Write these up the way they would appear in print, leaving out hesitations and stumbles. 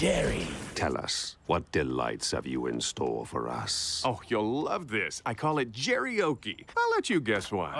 Jerry. Tell us, what delights have you in store for us? Oh, you'll love this. I call it Jerryoki. I'll let you guess why.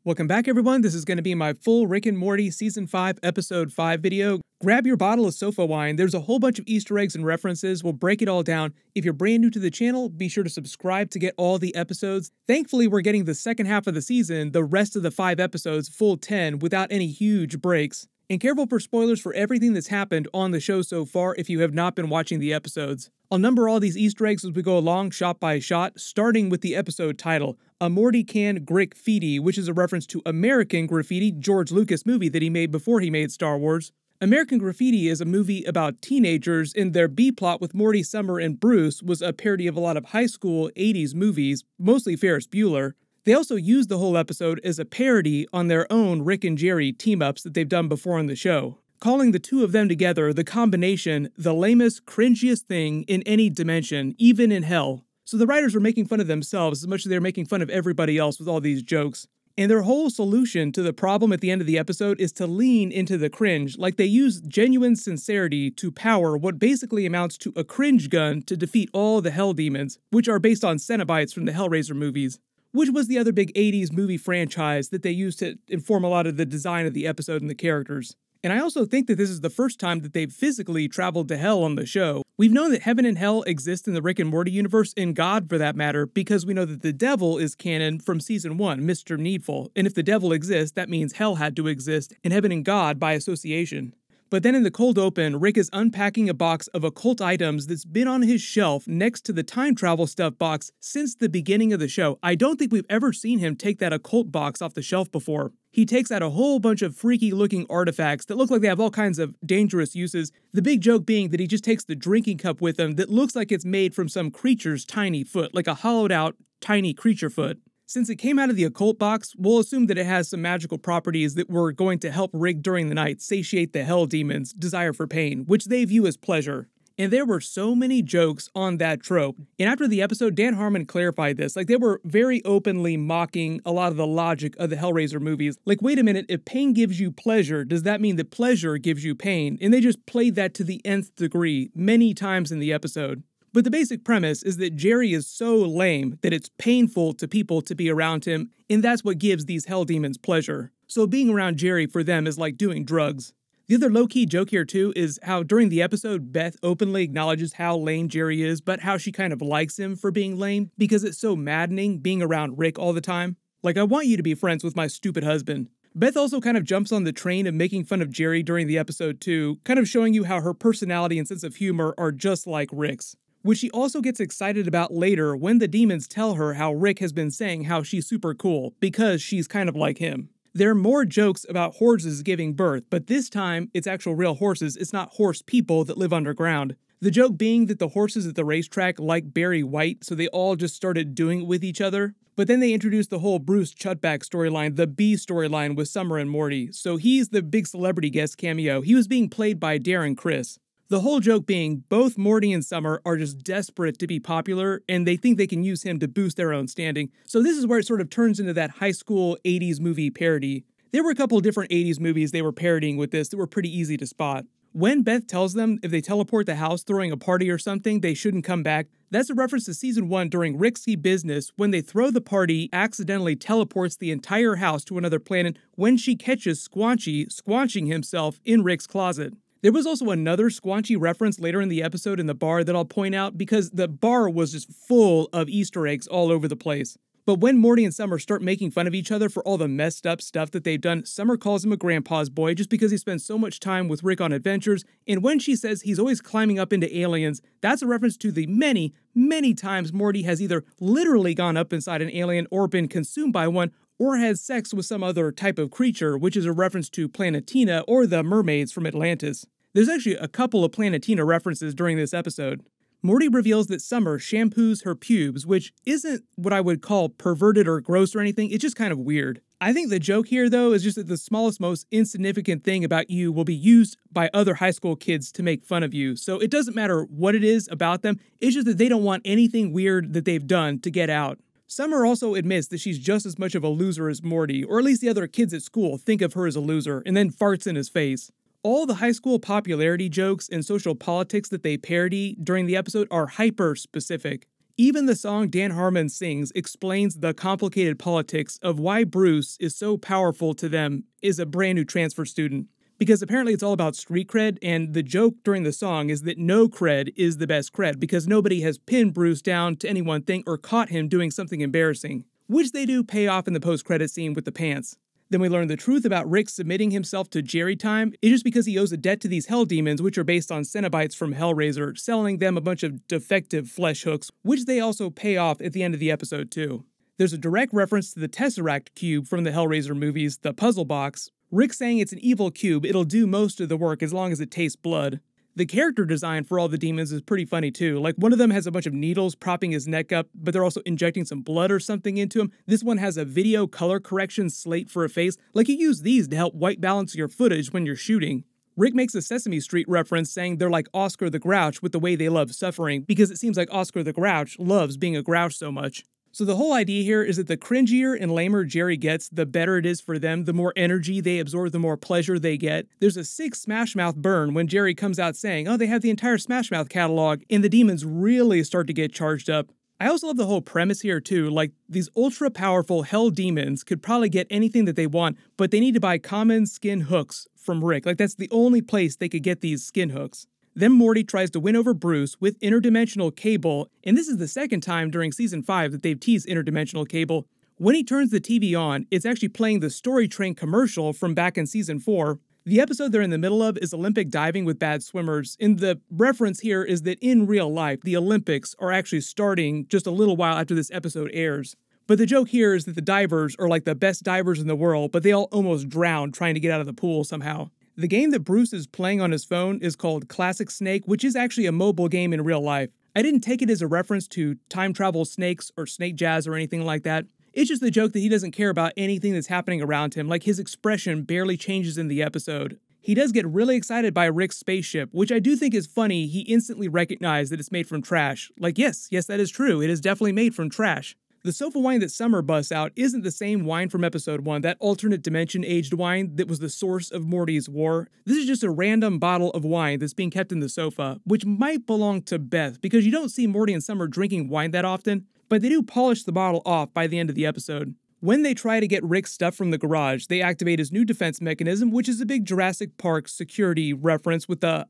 Welcome back, everyone. This is going to be my full Rick and Morty Season 5, Episode 5 video. Grab your bottle of sofa wine. There's a whole bunch of Easter eggs and references. We'll break it all down. If you're brand new to the channel, be sure to subscribe to get all the episodes. Thankfully, we're getting the second half of the season, the rest of the 5 episodes, full 10, without any huge breaks. And careful for spoilers for everything that's happened on the show so far if you have not been watching the episodes. I'll number all these Easter eggs as we go along, shot by shot, starting with the episode title, A Morty Can Grick-Feety, which is a reference to American Graffiti, George Lucas movie that he made before he made Star Wars. American Graffiti is a movie about teenagers, and their B-plot with Morty, Summer, and Bruce was a parody of a lot of high school 80s movies, mostly Ferris Bueller. They also used the whole episode as a parody on their own Rick and Jerry team-ups that they've done before on the show, calling the two of them together the combination, the lamest, cringiest thing in any dimension, even in hell. So the writers were making fun of themselves as much as they were making fun of everybody else with all these jokes. And their whole solution to the problem at the end of the episode is to lean into the cringe, like they use genuine sincerity to power what basically amounts to a cringe gun to defeat all the hell demons, which are based on Cenobites from the Hellraiser movies, which was the other big 80s movie franchise that they used to inform a lot of the design of the episode and the characters. And I also think that this is the first time that they've physically traveled to hell on the show. We've known that heaven and hell exist in the Rick and Morty universe, and God for that matter, because we know that the devil is canon from Season 1, Mr. Needful. And if the devil exists, that means hell had to exist, and heaven and God by association. But then in the cold open, Rick is unpacking a box of occult items that's been on his shelf next to the time travel stuff box since the beginning of the show. I don't think we've ever seen him take that occult box off the shelf before. He takes out a whole bunch of freaky looking artifacts that look like they have all kinds of dangerous uses. The big joke being that he just takes the drinking cup with him that looks like it's made from some creature's tiny foot, like a hollowed out tiny creature foot. Since it came out of the occult box, we'll assume that it has some magical properties that were going to help Rick during the night satiate the hell demons' desire for pain, which they view as pleasure. And there were so many jokes on that trope. And after the episode, Dan Harmon clarified this. Like, they were very openly mocking a lot of the logic of the Hellraiser movies. Like, wait a minute, if pain gives you pleasure, does that mean that pleasure gives you pain? And they just played that to the nth degree many times in the episode. But the basic premise is that Jerry is so lame that it's painful to people to be around him, and that's what gives these hell demons pleasure. So being around Jerry for them is like doing drugs. The other low-key joke here too is how during the episode, Beth openly acknowledges how lame Jerry is, but how she kind of likes him for being lame because it's so maddening being around Rick all the time. Like, I want you to be friends with my stupid husband. Beth also kind of jumps on the train of making fun of Jerry during the episode too, kind of showing you how her personality and sense of humor are just like Rick's, which she also gets excited about later when the demons tell her how Rick has been saying how she's super cool because she's kind of like him. There are more jokes about horses giving birth, but this time it's actual real horses, it's not horse people that live underground. The joke being that the horses at the racetrack like Barry White, so they all just started doing it with each other. But then they introduced the whole Bruce Chutback storyline, the B storyline with Summer and Morty, so he's the big celebrity guest cameo. He was being played by Darren Criss. The whole joke being both Morty and Summer are just desperate to be popular, and they think they can use him to boost their own standing. So this is where it sort of turns into that high school 80s movie parody. There were a couple of different 80s movies they were parodying with this that were pretty easy to spot. When Beth tells them if they teleport the house throwing a party or something, they shouldn't come back, that's a reference to Season 1 during Risky Business when they throw the party, accidentally teleports the entire house to another planet when she catches Squanchy squanching himself in Rick's closet. There was also another Squanchy reference later in the episode in the bar that I'll point out because the bar was just full of Easter eggs all over the place. But when Morty and Summer start making fun of each other for all the messed up stuff that they've done, Summer calls him a grandpa's boy just because he spends so much time with Rick on adventures, and when she says he's always climbing up into aliens, that's a reference to the many, many times Morty has either literally gone up inside an alien or been consumed by one, or had sex with some other type of creature, which is a reference to Planetina or the mermaids from Atlantis. There's actually a couple of Planetina references during this episode. Morty reveals that Summer shampoos her pubes, which isn't what I would call perverted or gross or anything, it's just kind of weird. I think the joke here, though, is just that the smallest, most insignificant thing about you will be used by other high school kids to make fun of you, so it doesn't matter what it is about them, it's just that they don't want anything weird that they've done to get out. Summer also admits that she's just as much of a loser as Morty, or at least the other kids at school think of her as a loser, and then farts in his face. All the high school popularity jokes and social politics that they parody during the episode are hyper-specific. Even the song Dan Harmon sings explains the complicated politics of why Bruce is so powerful to them as a brand new transfer student. Because apparently it's all about street cred, and the joke during the song is that no cred is the best cred because nobody has pinned Bruce down to any one thing or caught him doing something embarrassing, which they do pay off in the post-credit scene with the pants. Then we learn the truth about Rick submitting himself to Jerry time is just because he owes a debt to these Hell Demons, which are based on Cenobites from Hellraiser, selling them a bunch of defective flesh hooks, which they also pay off at the end of the episode too. There's a direct reference to the Tesseract cube from the Hellraiser movies, the puzzle box. Rick saying it's an evil cube, it'll do most of the work as long as it tastes blood. The character design for all the demons is pretty funny too. Like, one of them has a bunch of needles propping his neck up, but they're also injecting some blood or something into him. This one has a video color correction slate for a face. Like, you use these to help white balance your footage when you're shooting. Rick makes a Sesame Street reference saying they're like Oscar the Grouch with the way they love suffering, because it seems like Oscar the Grouch loves being a grouch so much. So the whole idea here is that the cringier and lamer Jerry gets, the better it is for them, the more energy they absorb, the more pleasure they get. There's a sick Smash Mouth burn when Jerry comes out saying, oh, they have the entire Smash Mouth catalog, and the demons really start to get charged up. I also love the whole premise here too, like these ultra-powerful hell demons could probably get anything that they want, but they need to buy common skin hooks from Rick. Like, that's the only place they could get these skin hooks. Then Morty tries to win over Bruce with interdimensional cable, and this is the second time during Season 5 that they've teased interdimensional cable. When he turns the TV on, it's actually playing the Story Train commercial from back in Season 4. The episode they're in the middle of is Olympic diving with bad swimmers, and the reference here is that in real life, the Olympics are actually starting just a little while after this episode airs. But the joke here is that the divers are like the best divers in the world, but they all almost drowned trying to get out of the pool somehow. The game that Bruce is playing on his phone is called Classic Snake, which is actually a mobile game in real life. I didn't take it as a reference to time travel snakes or snake jazz or anything like that. It's just the joke that he doesn't care about anything that's happening around him, like his expression barely changes in the episode. He does get really excited by Rick's spaceship, which I do think is funny. He instantly recognized that it's made from trash. Like, yes, that is true. It is definitely made from trash. The sofa wine that Summer busts out isn't the same wine from episode 1, that alternate dimension aged wine that was the source of Morty's war. This is just a random bottle of wine that's being kept in the sofa, which might belong to Beth, because you don't see Morty and Summer drinking wine that often, but they do polish the bottle off by the end of the episode. When they try to get Rick's stuff from the garage, they activate his new defense mechanism, which is a big Jurassic Park security reference with the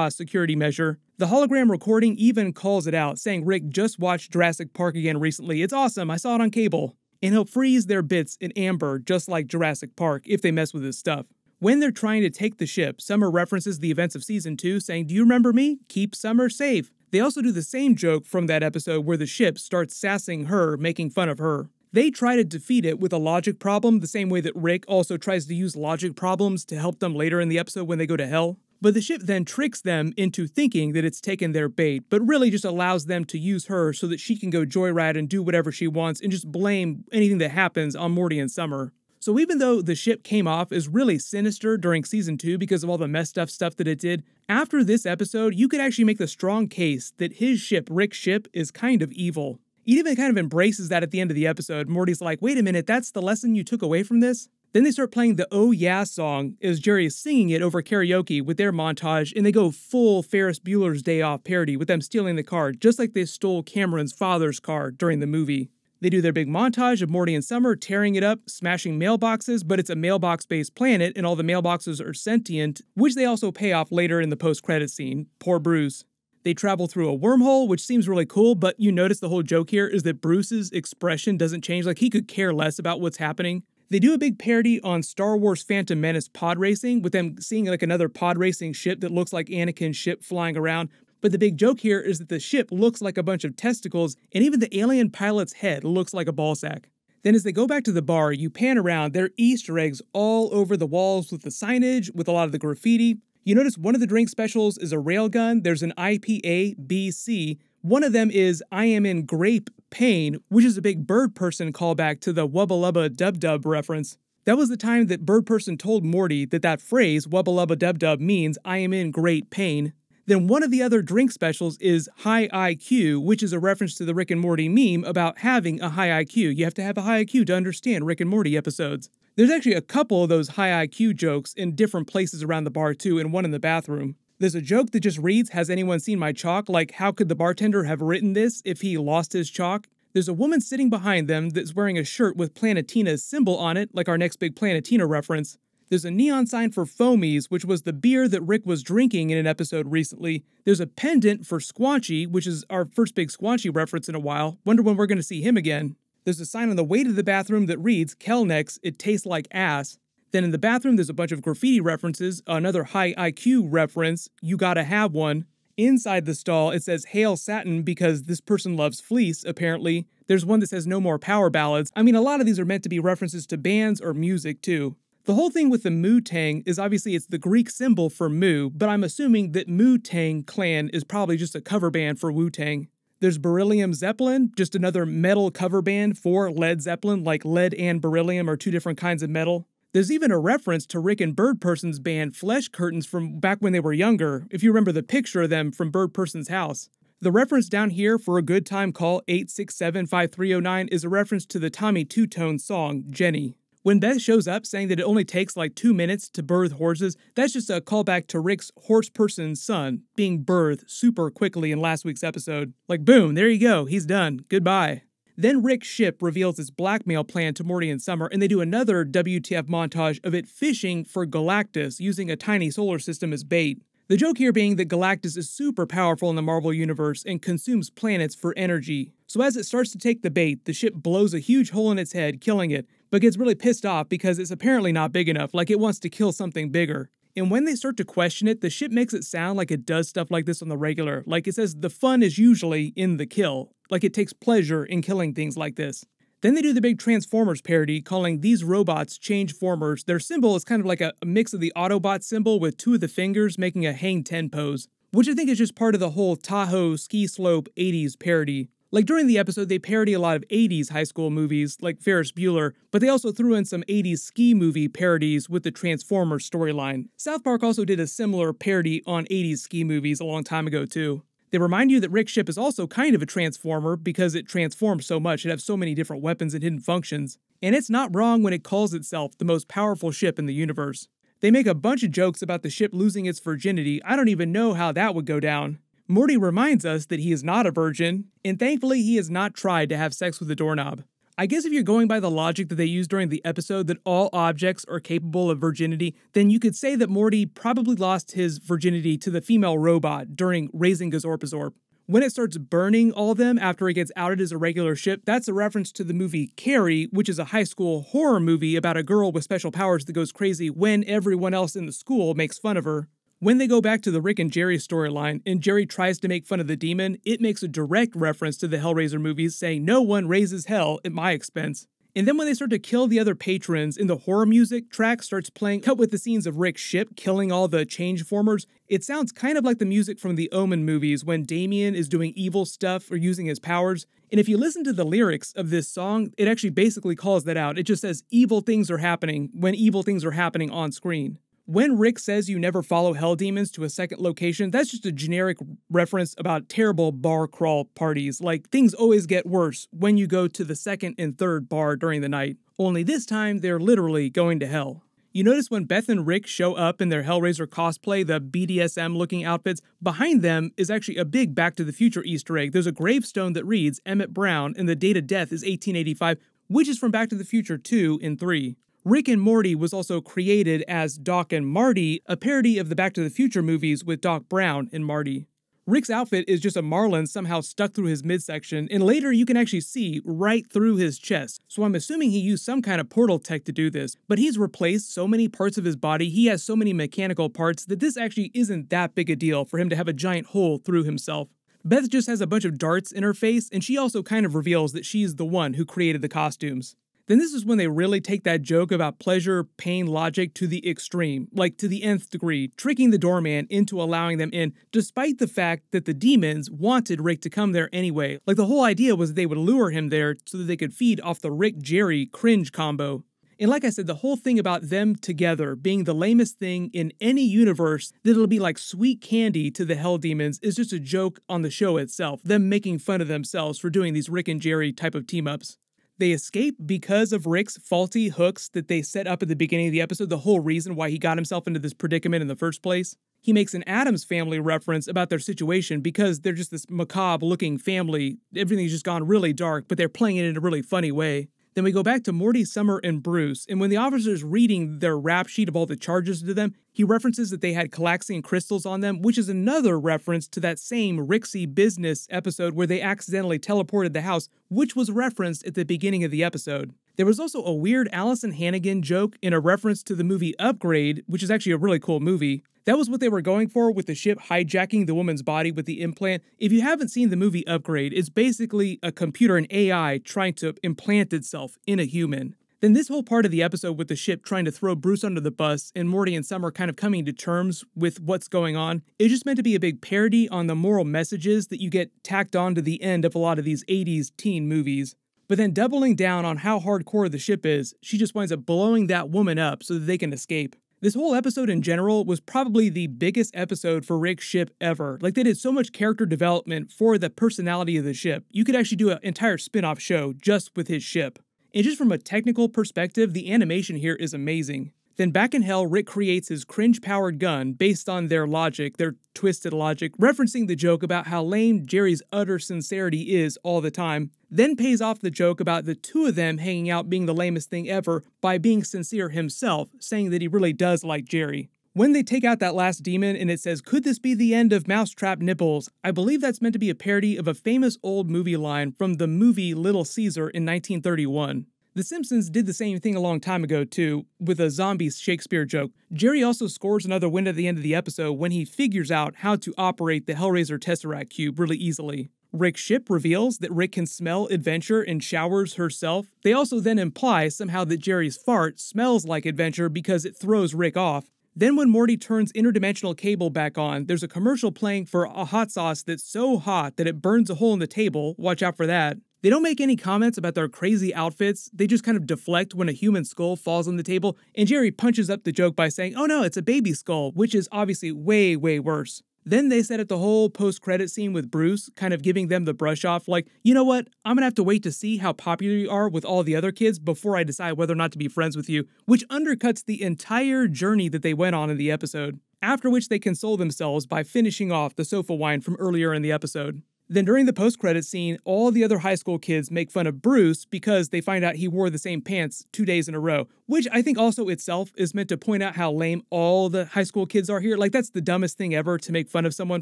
security measure. The hologram recording even calls it out, saying Rick just watched Jurassic Park again recently. It's awesome, I saw it on cable. And he'll freeze their bits in amber, just like Jurassic Park, if they mess with his stuff. When they're trying to take the ship, Summer references the events of Season 2, saying, "Do you remember me? Keep Summer safe." They also do the same joke from that episode where the ship starts sassing her, making fun of her. They try to defeat it with a logic problem, the same way that Rick also tries to use logic problems to help them later in the episode when they go to hell. But the ship then tricks them into thinking that it's taken their bait, but really just allows them to use her so that she can go joyride and do whatever she wants and just blame anything that happens on Morty and Summer. So even though the ship came off as really sinister during Season 2 because of all the messed up stuff that it did, after this episode, you could actually make the strong case that his ship, Rick's ship, is kind of evil. He even kind of embraces that at the end of the episode. Morty's like, wait a minute, that's the lesson you took away from this? Then they start playing the Oh Yeah song as Jerry is singing it over karaoke with their montage, and they go full Ferris Bueller's Day Off parody with them stealing the car, just like they stole Cameron's father's car during the movie. They do their big montage of Morty and Summer tearing it up, smashing mailboxes, but it's a mailbox-based planet and all the mailboxes are sentient, which they also pay off later in the post-credit scene. Poor Bruce. They travel through a wormhole, which seems really cool, but you notice the whole joke here is that Bruce's expression doesn't change, like he could care less about what's happening. They do a big parody on Star Wars Phantom Menace pod racing, with them seeing like another pod racing ship that looks like Anakin's ship flying around. But the big joke here is that the ship looks like a bunch of testicles, and even the alien pilot's head looks like a ballsack. Then as they go back to the bar, you pan around, there are Easter eggs all over the walls with the signage, with a lot of the graffiti. You notice one of the drink specials is a railgun, there's an IPA BC. One of them is I am in grape pain, which is a big Bird Person callback to the Wubba Lubba Dub Dub reference. That was the time that Bird Person told Morty that phrase, Wubba Lubba Dub Dub, means I am in great pain. Then one of the other drink specials is High IQ, which is a reference to the Rick and Morty meme about having a high IQ. You have to have a high IQ to understand Rick and Morty episodes. There's actually a couple of those high IQ jokes in different places around the bar too, and one in the bathroom. There's a joke that just reads, "Has anyone seen my chalk?" Like, how could the bartender have written this if he lost his chalk? There's a woman sitting behind them that's wearing a shirt with Planetina's symbol on it, like our next big Planetina reference. There's a neon sign for Foamies, which was the beer that Rick was drinking in an episode recently. There's a pendant for Squanchy, which is our first big Squanchy reference in a while. Wonder when we're going to see him again. There's a sign on the way to the bathroom that reads, "Kelnex, it tastes like ass." Then in the bathroom, there's a bunch of graffiti references, another high IQ reference, "You gotta have one." Inside the stall, it says "Hail Satin" because this person loves fleece, apparently. There's one that says "No more power ballads." I mean, a lot of these are meant to be references to bands or music, too. The whole thing with the Wu-Tang is obviously it's the Greek symbol for Mu, but I'm assuming that Wu-Tang Clan is probably just a cover band for Wu-Tang. There's Beryllium Zeppelin, just another metal cover band for Led Zeppelin, like lead and beryllium are two different kinds of metal. There's even a reference to Rick and Bird Person's band Flesh Curtains from back when they were younger, if you remember the picture of them from Bird Person's house. The reference down here for a good time call 867-5309 is a reference to the Tommy Two-Tone song, Jenny. When Beth shows up saying that it only takes like 2 minutes to birth horses, that's just a callback to Rick's horse person's son being birthed super quickly in last week's episode. Like boom, there you go, he's done, goodbye. Then Rick's ship reveals his blackmail plan to Morty and Summer, and they do another WTF montage of it fishing for Galactus using a tiny solar system as bait. The joke here being that Galactus is super powerful in the Marvel Universe and consumes planets for energy. So as it starts to take the bait, the ship blows a huge hole in its head, killing it, but gets really pissed off because it's apparently not big enough, like it wants to kill something bigger. And when they start to question it, the ship makes it sound like it does stuff like this on the regular, like it says the fun is usually in the kill, like it takes pleasure in killing things like this. Then they do the big Transformers parody, calling these robots Changeformers. Their symbol is kind of like a mix of the Autobot symbol with two of the fingers making a hang 10 pose, which I think is just part of the whole Tahoe ski slope 80s parody. Like during the episode, they parody a lot of 80s high school movies, like Ferris Bueller, but they also threw in some 80s ski movie parodies with the Transformers storyline. South Park also did a similar parody on 80s ski movies a long time ago too. They remind you that Rick's ship is also kind of a transformer because it transforms so much, it has so many different weapons and hidden functions. And it's not wrong when it calls itself the most powerful ship in the universe. They make a bunch of jokes about the ship losing its virginity. I don't even know how that would go down. Morty reminds us that he is not a virgin, and thankfully he has not tried to have sex with a doorknob. I guess if you're going by the logic that they used during the episode that all objects are capable of virginity, then you could say that Morty probably lost his virginity to the female robot during raising Gazorpazorp. When it starts burning all of them after it gets outed as a regular ship, that's a reference to the movie Carrie, which is a high school horror movie about a girl with special powers that goes crazy when everyone else in the school makes fun of her. When they go back to the Rick and Jerry storyline, and Jerry tries to make fun of the demon, it makes a direct reference to the Hellraiser movies, saying no one raises hell at my expense. And then when they start to kill the other patrons, and the horror music track starts playing, cut with the scenes of Rick's ship killing all the Changeformers, it sounds kind of like the music from the Omen movies when Damien is doing evil stuff or using his powers. And if you listen to the lyrics of this song, it actually basically calls that out. It just says evil things are happening when evil things are happening on screen. When Rick says you never follow hell demons to a second location, that's just a generic reference about terrible bar crawl parties. Like, things always get worse when you go to the second and third bar during the night. Only this time, they're literally going to hell. You notice when Beth and Rick show up in their Hellraiser cosplay, the BDSM-looking outfits, behind them is actually a big Back to the Future Easter egg. There's a gravestone that reads Emmett Brown, and the date of death is 1885, which is from Back to the Future 2 and 3. Rick and Morty was also created as Doc and Marty, a parody of the Back to the Future movies with Doc Brown and Marty. Rick's outfit is just a marlin somehow stuck through his midsection, and later you can actually see right through his chest, so I'm assuming he used some kind of portal tech to do this, but he's replaced so many parts of his body, he has so many mechanical parts that this actually isn't that big a deal for him to have a giant hole through himself. Beth just has a bunch of darts in her face, and she also kind of reveals that she's the one who created the costumes. Then this is when they really take that joke about pleasure, pain, logic to the extreme, like to the nth degree, tricking the doorman into allowing them in, despite the fact that the demons wanted Rick to come there anyway. Like the whole idea was that they would lure him there so that they could feed off the Rick-Jerry cringe combo. And like I said, the whole thing about them together being the lamest thing in any universe that'll be like sweet candy to the Hell Demons is just a joke on the show itself, them making fun of themselves for doing these Rick and Jerry type of team-ups. They escape because of Rick's faulty hooks that they set up at the beginning of the episode, the whole reason why he got himself into this predicament in the first place. He makes an Addams Family reference about their situation because they're just this macabre-looking family. Everything's just gone really dark, but they're playing it in a really funny way. Then we go back to Morty, Summer, and Bruce, and when the officer's reading their rap sheet of all the charges to them, he references that they had Calaxian crystals on them, which is another reference to that same Rixie Business episode where they accidentally teleported the house, which was referenced at the beginning of the episode. There was also a weird Allison Hannigan joke in a reference to the movie Upgrade, which is actually a really cool movie. That was what they were going for with the ship hijacking the woman's body with the implant. If you haven't seen the movie Upgrade, it's basically a computer, an AI, trying to implant itself in a human. Then this whole part of the episode with the ship trying to throw Bruce under the bus and Morty and Summer kind of coming to terms with what's going on, it's just meant to be a big parody on the moral messages that you get tacked on to the end of a lot of these 80s teen movies. But then doubling down on how hardcore the ship is, she just winds up blowing that woman up so that they can escape. This whole episode in general was probably the biggest episode for Rick's ship ever. Like, they did so much character development for the personality of the ship. You could actually do an entire spin-off show just with his ship. And just from a technical perspective, the animation here is amazing. Then back in hell, Rick creates his cringe-powered gun based on their logic, their twisted logic, referencing the joke about how lame Jerry's utter sincerity is all the time, then pays off the joke about the two of them hanging out being the lamest thing ever by being sincere himself, saying that he really does like Jerry. When they take out that last demon and it says, "Could this be the end of Mousetrap Nipples?" I believe that's meant to be a parody of a famous old movie line from the movie Little Caesar in 1931. The Simpsons did the same thing a long time ago too, with a zombie Shakespeare joke. Jerry also scores another win at the end of the episode when he figures out how to operate the Hellraiser Tesseract Cube really easily. Rick's ship reveals that Rick can smell Adventure and showers herself. They also then imply somehow that Jerry's fart smells like Adventure because it throws Rick off. Then when Morty turns interdimensional cable back on, there's a commercial playing for a hot sauce that's so hot that it burns a hole in the table. Watch out for that. They don't make any comments about their crazy outfits, they just kind of deflect when a human skull falls on the table, and Jerry punches up the joke by saying, "Oh no, it's a baby skull," which is obviously way, way worse. Then they set up the whole post-credit scene with Bruce, kind of giving them the brush off, like, you know what, I'm gonna have to wait to see how popular you are with all the other kids before I decide whether or not to be friends with you, which undercuts the entire journey that they went on in the episode. After which they console themselves by finishing off the sofa wine from earlier in the episode. Then during the post-credit scene, all the other high school kids make fun of Bruce because they find out he wore the same pants 2 days in a row, which I think also itself is meant to point out how lame all the high school kids are here. Like, that's the dumbest thing ever to make fun of someone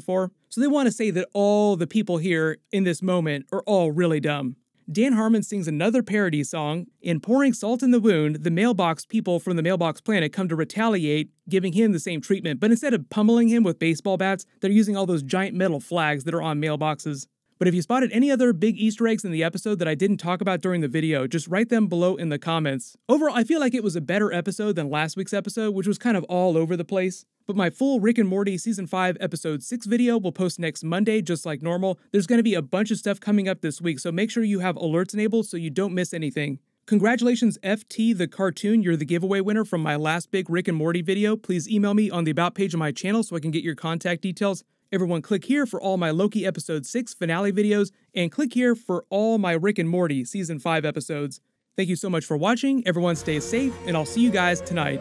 for. So they want to say that all the people here in this moment are all really dumb. Dan Harmon sings another parody song. In Pouring Salt in the Wound, the Mailbox people from the Mailbox Planet come to retaliate, giving him the same treatment, but instead of pummeling him with baseball bats, they're using all those giant metal flags that are on mailboxes. But if you spotted any other big Easter eggs in the episode that I didn't talk about during the video, just write them below in the comments. Overall, I feel like it was a better episode than last week's episode, which was kind of all over the place. But my full Rick and Morty Season 5 Episode 6 video will post next Monday, just like normal. There's going to be a bunch of stuff coming up this week, so make sure you have alerts enabled so you don't miss anything. Congratulations, FT the Cartoon, you're the giveaway winner from my last big Rick and Morty video. Please email me on the About page of my channel so I can get your contact details. Everyone click here for all my Loki Episode 6 finale videos, and click here for all my Rick and Morty Season 5 episodes. Thank you so much for watching, everyone stay safe, and I'll see you guys tonight.